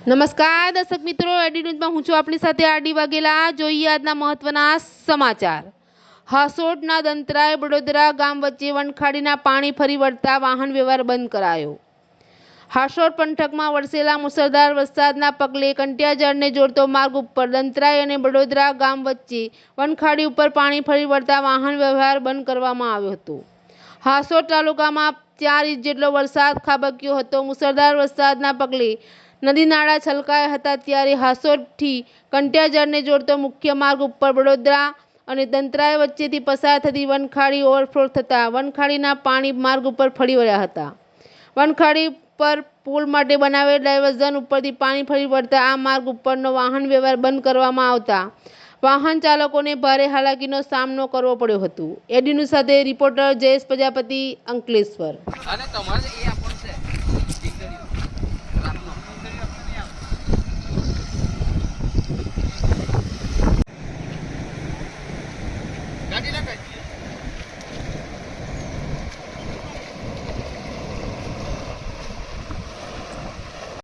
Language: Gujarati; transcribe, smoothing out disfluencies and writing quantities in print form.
નમસ્કાર દર્શક મિત્રો, એડી ન્યૂઝમાં હું છું આપણી સાથે આરડી વાઘેલા। જોઈએ આજના મહત્વના સમાચાર। હાસોટના દંતરાય બડોદરા ગામ વચ્ચે વનખાડીના પાણી ફરી વળતા વાહન વ્યવહાર બંધ કરાયો। હાસોટ પંથકમાં વરસેલા મુસળધાર વરસાદના પગલે કંટિયાજળને જોડતો માર્ગ ઉપર દંતરાય અને બડોદરા ગામ વચ્ચે વનખાડી ઉપર પાણી ફરી વળતા વાહન વ્યવહાર બંધ કરવામાં આવ્યો હતો। હાસોટ તાલુકામાં 4 ઇંચ જેટલો વરસાદ ખાબક્યો હતો। મુસળધાર વરસાદના પગલે નદી નાળા છલકાયા હતા, ત્યારે હાસોટથી કંટિયાજળને જોડતો મુખ્ય માર્ગ ઉપર બડોદરા અને દંતરાય વચ્ચેથી પસાર થતી વનખાડી ઓવરફ્લો થતાં વનખાડીના પાણી માર્ગ ઉપર ફરી વળ્યા હતા। વનખાડી પર પુલ માટે બનાવેલ ડાયવર્ઝન ઉપરથી પાણી ફરી વળતા આ માર્ગ ઉપરનો વાહન વ્યવહાર બંધ કરવામાં આવતા વાહન ચાલકોને ભારે હાલાકીનો સામનો કરવો પડ્યો હતો। એડી ન્યૂઝ સાથે રિપોર્ટર જયેશ પ્રજાપતિ, અંકલેશ્વર।